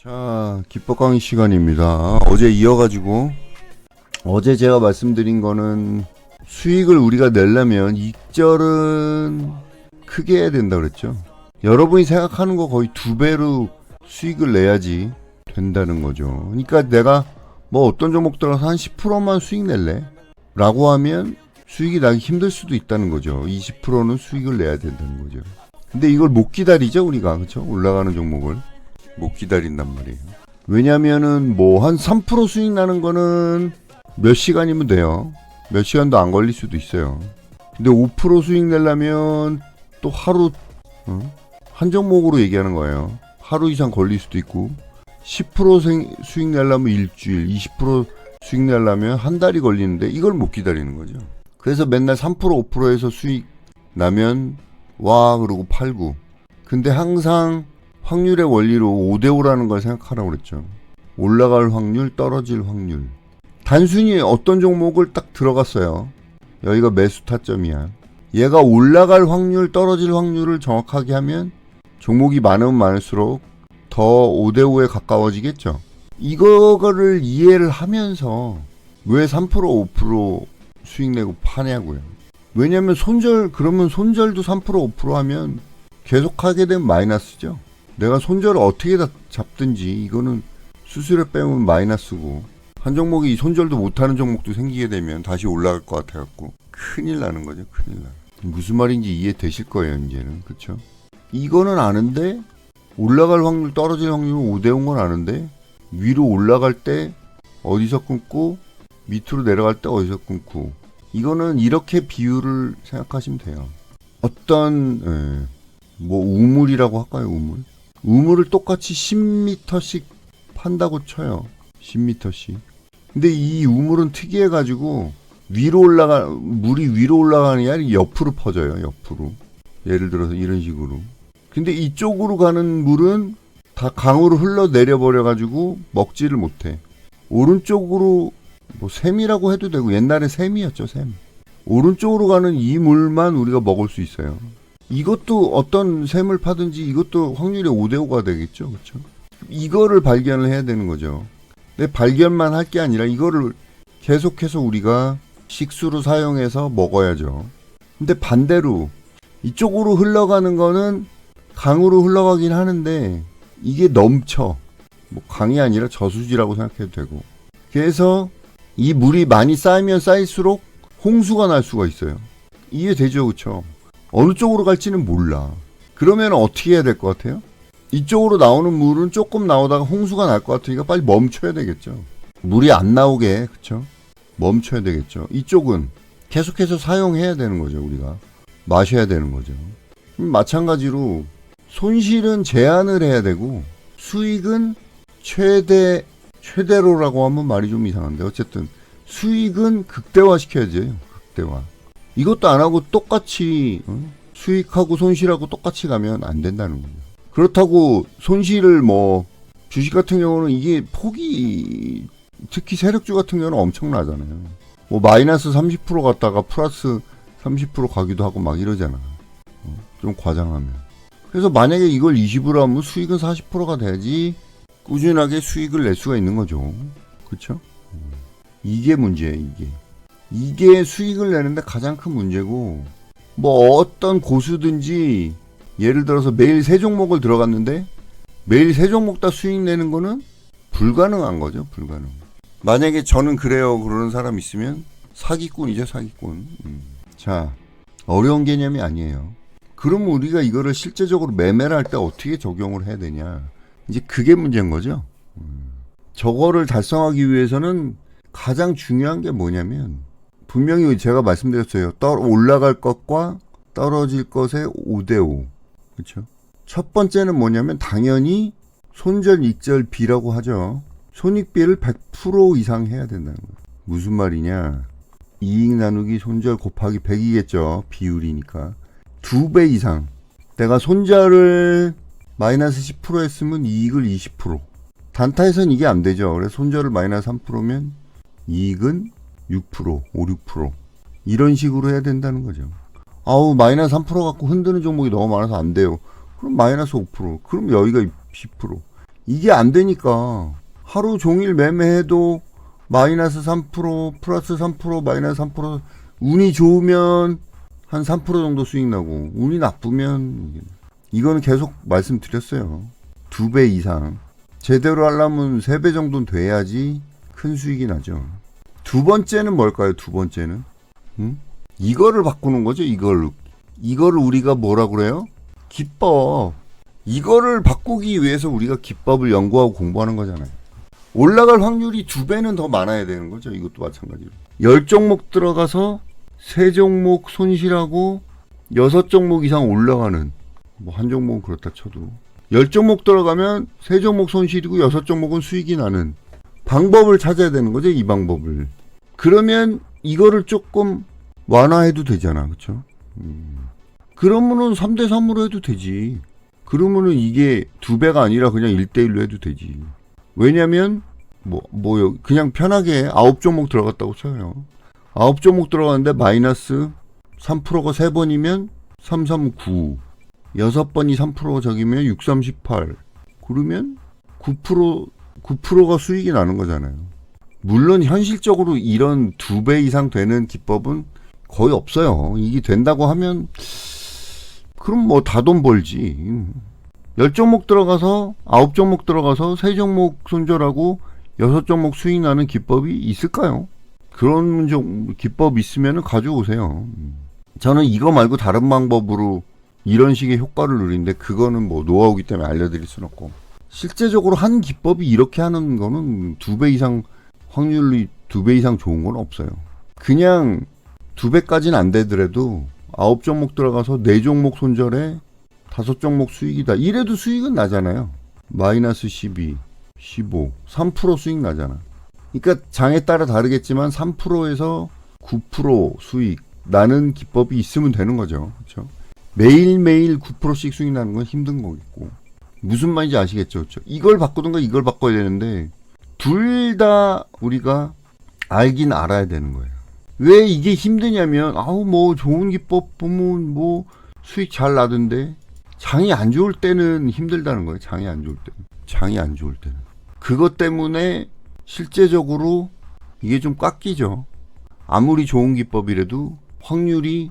자, 기법 강의 시간입니다. 어제 이어가지고, 어제 제가 말씀드린 거는 수익을 우리가 내려면 익절은 크게 해야 된다 그랬죠. 여러분이 생각하는 거 거의 2배로 수익을 내야지 된다는 거죠. 그러니까 내가 뭐 어떤 종목 들어서 한 10%만 수익 낼래? 라고 하면 수익이 나기 힘들 수도 있다는 거죠. 20%는 수익을 내야 된다는 거죠. 근데 이걸 못 기다리죠, 우리가. 그쵸? 올라가는 종목을. 못 기다린단 말이에요. 왜냐면은 뭐 한 3% 수익 나는 거는 몇 시간이면 돼요. 몇 시간도 안 걸릴 수도 있어요. 근데 5% 수익 내려면 또 하루, 한 종목으로 얘기하는 거예요. 하루 이상 걸릴 수도 있고, 10% 수익 내려면 일주일, 20% 수익 내려면 한 달이 걸리는데 이걸 못 기다리는 거죠. 그래서 맨날 3% 5%에서 수익 나면 와 그러고 팔고. 근데 항상 확률의 원리로 5대5라는 걸 생각하라고 그랬죠. 올라갈 확률, 떨어질 확률. 단순히 어떤 종목을 딱 들어갔어요. 여기가 매수 타점이야. 얘가 올라갈 확률, 떨어질 확률을 정확하게 하면 종목이 많으면 많을수록 더 5대5에 가까워지겠죠. 이거를 이해를 하면서 왜 3% 5% 수익 내고 파냐고요. 왜냐면 그러면 손절도 3% 5% 하면 계속 하게 되면 마이너스죠. 내가 손절을 어떻게 다 잡든지 이거는 수수료 빼면 마이너스고, 한 종목이 손절도 못하는 종목도 생기게 되면 다시 올라갈 것 같아갖고 큰일 나는 거죠. 큰일 나. 무슨 말인지 이해되실 거예요 이제는. 그쵸? 이거는 아는데 올라갈 확률 떨어질 확률은 5대5인 건 아는데 위로 올라갈 때 어디서 끊고 밑으로 내려갈 때 어디서 끊고, 이거는 이렇게 비율을 생각하시면 돼요. 어떤 뭐 우물이라고 할까요? 우물을 똑같이 10m씩 판다고 쳐요. 10m씩. 근데 이 우물은 특이해가지고 물이 위로 올라가는 게 아니라 옆으로 퍼져요. 옆으로. 예를 들어서 이런 식으로. 근데 이쪽으로 가는 물은 다 강으로 흘러내려 버려가지고 먹지를 못해. 오른쪽으로 뭐 샘이라고 해도 되고, 옛날에 샘이었죠. 샘. 오른쪽으로 가는 이 물만 우리가 먹을 수 있어요. 이것도 어떤 샘을 파든지 이것도 확률이 5대5가 되겠죠. 그렇죠? 이거를 발견을 해야 되는 거죠. 근데 발견만 할 게 아니라 이거를 계속해서 우리가 식수로 사용해서 먹어야죠. 근데 반대로 이쪽으로 흘러가는 거는 강으로 흘러가긴 하는데 이게 넘쳐. 뭐 강이 아니라 저수지라고 생각해도 되고. 그래서 이 물이 많이 쌓이면 쌓일수록 홍수가 날 수가 있어요. 이해되죠? 그렇죠? 어느 쪽으로 갈지는 몰라. 그러면 어떻게 해야 될 것 같아요? 이쪽으로 나오는 물은 조금 나오다가 홍수가 날 것 같으니까 빨리 멈춰야 되겠죠. 물이 안 나오게, 그쵸? 멈춰야 되겠죠. 이쪽은 계속해서 사용해야 되는 거죠, 우리가. 마셔야 되는 거죠. 마찬가지로 손실은 제한을 해야 되고 수익은 최대로라고 하면 말이 좀 이상한데, 어쨌든 수익은 극대화 시켜야죠. 극대화. 이것도 안 하고 똑같이 수익하고 손실하고 똑같이 가면 안 된다는 거예요. 그렇다고 손실을 뭐 주식 같은 경우는 이게 폭이, 특히 세력주 같은 경우는 엄청나잖아요. 뭐 마이너스 30% 갔다가 플러스 30% 가기도 하고 막 이러잖아. 좀 과장하면. 그래서 만약에 이걸 20으로 하면 수익은 40%가 돼야지 꾸준하게 수익을 낼 수가 있는 거죠. 그렇죠? 이게 문제예요. 이게 수익을 내는데 가장 큰 문제고, 뭐 어떤 고수든지 예를 들어서 매일 3종목을 들어갔는데 매일 3종목 다 수익 내는 거는 불가능한 거죠. 불가능. 만약에 저는 그래요 그러는 사람 있으면 사기꾼이죠. 사기꾼. 자, 어려운 개념이 아니에요. 그럼 우리가 이거를 실제적으로 매매를 할 때 어떻게 적용을 해야 되냐, 이제 그게 문제인 거죠. 저거를 달성하기 위해서는 가장 중요한 게 뭐냐면, 분명히 제가 말씀드렸어요. 올라갈 것과 떨어질 것의 5대5. 그렇죠? 첫 번째는 뭐냐면 당연히 손절 익절 비라고 하죠. 손익비를 100% 이상 해야 된다는 거예요. 무슨 말이냐? 이익 나누기 손절 곱하기 100이겠죠. 비율이니까. 2배 이상. 내가 손절을 마이너스 10% 했으면 이익을 20%. 단타에선 이게 안 되죠. 그래서 손절을 마이너스 3%면 이익은 6%, 5, 6%. 이런 식으로 해야 된다는 거죠. 아우, 마이너스 3% 갖고 흔드는 종목이 너무 많아서 안 돼요. 그럼 마이너스 5%. 그럼 여기가 10%. 이게 안 되니까 하루 종일 매매해도 마이너스 3%, 플러스 3%, 마이너스 3%, 운이 좋으면 한 3% 정도 수익 나고, 운이 나쁘면, 이거는 계속 말씀드렸어요. 2배 이상. 제대로 하려면 3배 정도는 돼야지 큰 수익이 나죠. 두 번째는 뭘까요? 두 번째는? 이거를 바꾸는 거죠, 이거를. 이거를 우리가 뭐라 그래요? 기법. 이거를 바꾸기 위해서 우리가 기법을 연구하고 공부하는 거잖아요. 올라갈 확률이 2배는 더 많아야 되는 거죠. 이것도 마찬가지로. 10종목 들어가서 3종목 손실하고 6종목 이상 올라가는, 뭐 한 종목은 그렇다 쳐도 10종목 들어가면 3종목 손실이고 6종목은 수익이 나는 방법을 찾아야 되는 거죠. 이 방법을. 그러면 이거를 조금 완화해도 되잖아. 그쵸? 그러면은 3대3으로 해도 되지. 그러면은 이게 2배가 아니라 그냥 1대1로 해도 되지. 왜냐면 그냥 편하게 9종목 들어갔다고 쳐요. 9종목 들어갔는데 마이너스 3%가 3번이면 339, 6번이 3% 적이면 638. 그러면 9%가 수익이 나는 거잖아요. 물론 현실적으로 이런 2배 이상 되는 기법은 거의 없어요. 이게 된다고 하면 그럼 뭐 다 돈 벌지. 10종목 들어가서 9종목 들어가서 3종목 손절하고 6종목 수익 나는 기법이 있을까요? 그런 기법 있으면 가져오세요. 저는 이거 말고 다른 방법으로 이런 식의 효과를 누리는데 그거는 뭐 노하우기 때문에 알려드릴 수는 없고, 실제적으로 한 기법이 이렇게 하는 거는 2배 이상 확률이 2배 이상 좋은 건 없어요. 그냥 2배까지는 안 되더라도 9종목 들어가서 4종목 손절에 5종목 수익이다. 이래도 수익은 나잖아요. 마이너스 12, 15, 3% 수익 나잖아. 그러니까 장에 따라 다르겠지만 3%에서 9% 수익 나는 기법이 있으면 되는 거죠. 그렇죠? 매일매일 9%씩 수익 나는 건 힘든 거겠고. 무슨 말인지 아시겠죠? 그렇죠? 이걸 바꾸든가 이걸 바꿔야 되는데 둘 다 우리가 알긴 알아야 되는 거예요. 왜 이게 힘드냐면 뭐 좋은 기법 보면 뭐 수익 잘 나던데 장이 안 좋을 때는 힘들다는 거예요. 장이 안 좋을 때는. 그것 때문에 실제적으로 이게 좀 깎이죠. 아무리 좋은 기법이라도 확률이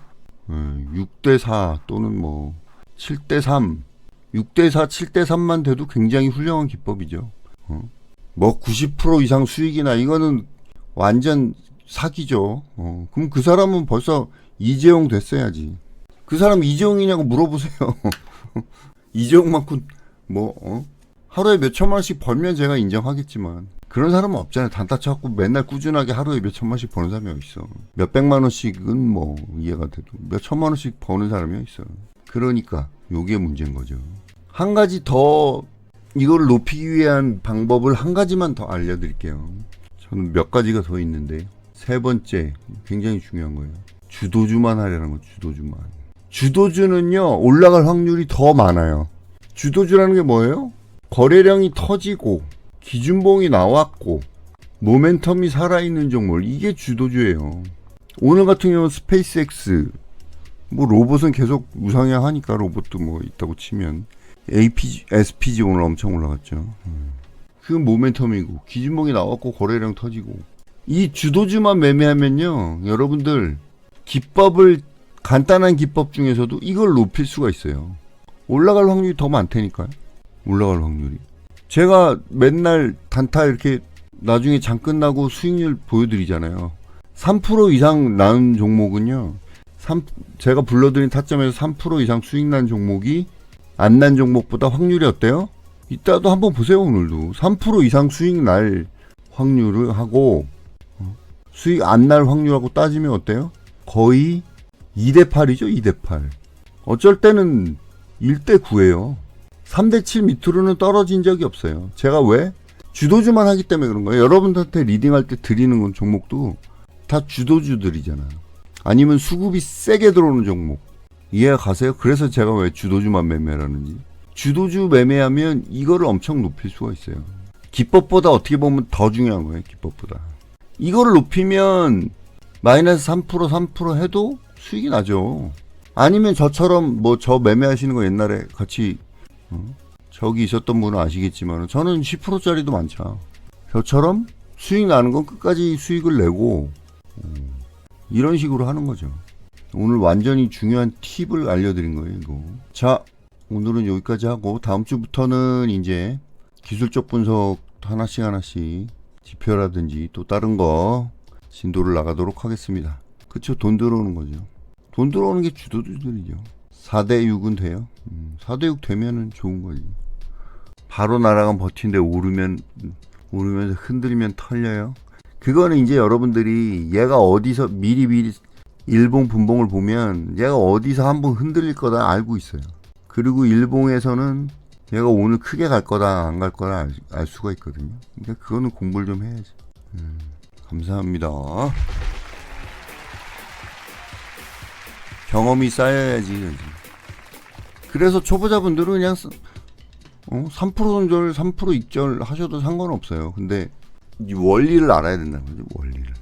6대4 또는 뭐 7대3, 6대4, 7대3만 돼도 굉장히 훌륭한 기법이죠. 뭐 90% 이상 수익이나 이거는 완전 사기죠. 그럼 그 사람은 벌써 이재용 됐어야지. 그 사람 이재용이냐고 물어보세요. 이재용만큼 하루에 몇 천만 원씩 벌면 제가 인정하겠지만 그런 사람은 없잖아요. 단타 쳐갖고 맨날 꾸준하게 하루에 몇 천만씩 버는 사람이 어딨어. 몇 백만 원씩은 뭐 이해가 돼도 몇 천만 원씩 버는 사람이 어딨어. 그러니까 요게 문제인 거죠. 한 가지 더 이걸 높이기 위한 방법을 한 가지만 더 알려드릴게요. 저는 몇 가지가 더 있는데 세 번째 굉장히 중요한 거예요. 주도주만 하려는 거. 주도주는요 올라갈 확률이 더 많아요. 주도주라는 게 뭐예요? 거래량이 터지고 기준봉이 나왔고 모멘텀이 살아있는 종목, 이게 주도주예요. 오늘 같은 경우는 스페이스X, 뭐 로봇은 계속 우상향하니까 로봇도 뭐 있다고 치면 SPG 오늘 엄청 올라갔죠. 그 모멘텀이고 기준봉이 나왔고 거래량 터지고, 이 주도주만 매매하면요 여러분들 기법을 간단한 기법 중에서도 이걸 높일 수가 있어요. 올라갈 확률이 더 많다니까요. 올라갈 확률이. 제가 맨날 단타 이렇게 나중에 장 끝나고 수익률 보여드리잖아요. 3% 이상 나는 종목은요, 제가 불러드린 타점에서 3% 이상 수익 난 종목이 안 난 종목보다 확률이 어때요? 이따도 한번 보세요. 오늘도 3% 이상 수익 날 확률을 하고 수익 안 날 확률하고 따지면 어때요? 거의 2대8이죠. 2대8. 어쩔 때는 1대9예요. 3대7 밑으로는 떨어진 적이 없어요. 제가 왜? 주도주만 하기 때문에 그런 거예요. 여러분들한테 리딩할 때 드리는 건 종목도 다 주도주들이잖아. 아니면 수급이 세게 들어오는 종목. 이해가 가세요? 그래서 제가 왜 주도주만 매매라는지. 주도주 매매하면 이거를 엄청 높일 수가 있어요. 기법보다 어떻게 보면 더 중요한 거예요. 기법보다. 이거를 높이면 마이너스 3% 해도 수익이 나죠. 아니면 저처럼 뭐 저 매매하시는 거 옛날에 같이 저기 있었던 분은 아시겠지만 저는 10%짜리도 많죠. 저처럼 수익 나는 건 끝까지 수익을 내고 이런 식으로 하는 거죠. 오늘 완전히 중요한 팁을 알려드린 거예요, 이거. 자, 오늘은 여기까지 하고 다음 주부터는 이제 기술적 분석 하나씩 지표라든지 또 다른 거 진도를 나가도록 하겠습니다. 그쵸? 돈 들어오는 거죠. 돈 들어오는 게 주도주들이죠. 4대 6은 돼요. 4대 6 되면은 좋은 거지. 바로 날아간 버티는데 오르면서 흔들리면 털려요. 그거는 이제 여러분들이 얘가 어디서 미리 일봉 분봉을 보면 얘가 어디서 한번 흔들릴 거다 알고 있어요. 그리고 일봉에서는 얘가 오늘 크게 갈 거다 안 갈 거다 알 수가 있거든요. 그러니까 그거는 공부를 좀 해야지. 감사합니다. 경험이 쌓여야지. 그래서 초보자분들은 그냥 3% 손절, 3% 익절 하셔도 상관없어요. 근데 이 원리를 알아야 된다는 거죠. 원리를.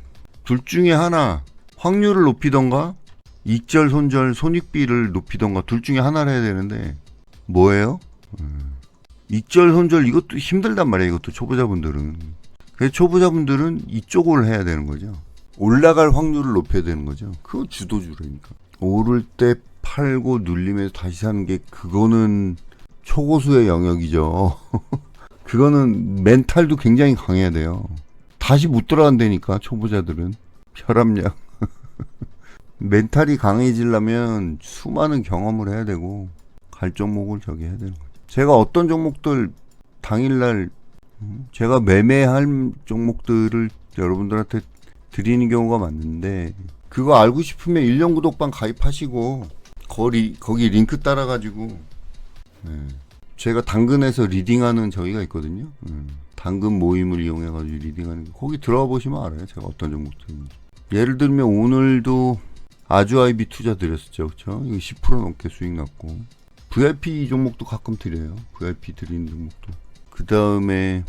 둘 중에 하나 확률을 높이던가 익절, 손절, 손익비를 높이던가 둘 중에 하나를 해야 되는데 뭐예요? 익절, 손절 이것도 힘들단 말이에요. 이것도 초보자분들은. 그래서 초보자분들은 이쪽을 해야 되는 거죠. 올라갈 확률을 높여야 되는 거죠. 그거 주도주라니까. 오를 때 팔고 눌리면서 다시 사는 게 그거는 초고수의 영역이죠. 그거는 멘탈도 굉장히 강해야 돼요. 다시 못 들어간다니까 초보자들은. 혈압약. 멘탈이 강해지려면 수많은 경험을 해야 되고 갈 종목을 저기 해야 되는 거죠. 제가 어떤 종목들 당일날 제가 매매할 종목들을 여러분들한테 드리는 경우가 많은데 그거 알고 싶으면 1년 구독방 가입하시고 거기 링크 따라가지고 제가 당근에서 리딩하는 저기가 있거든요. 당근 모임을 이용해가지고 리딩하는 거. 거기 들어가 보시면 알아요. 제가 어떤 종목들인지. 예를 들면 오늘도 아주아이비 투자 드렸었죠. 그쵸? 이거 10% 넘게 수익 났고 VIP 종목도 가끔 드려요. VIP 드리는 종목도. 그 다음에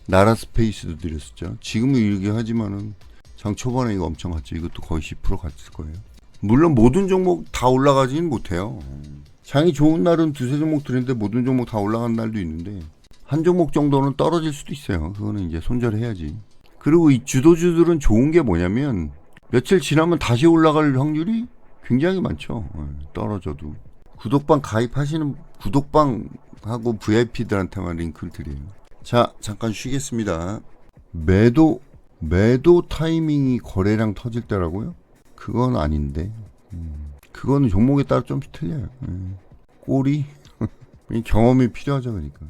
나라스페이스도 드렸었죠. 지금은 이렇게 하지만은 장 초반에 이거 엄청 갔죠. 이것도 거의 10% 갔을 거예요. 물론 모든 종목 다 올라가지는 못해요. 장이 좋은 날은 두세 종목 드리는데 모든 종목 다 올라간 날도 있는데 한 종목 정도는 떨어질 수도 있어요. 그거는 이제 손절해야지. 그리고 이 주도주들은 좋은 게 뭐냐면 며칠 지나면 다시 올라갈 확률이 굉장히 많죠. 떨어져도. 구독방 가입하시는 구독방하고 VIP들한테만 링크를 드려요. 자, 잠깐 쉬겠습니다. 매도 타이밍이 거래량 터질 때라고요? 그건 아닌데. 그거는 종목에 따라 좀 틀려요. 꼬리? 경험이 필요하죠, 그러니까.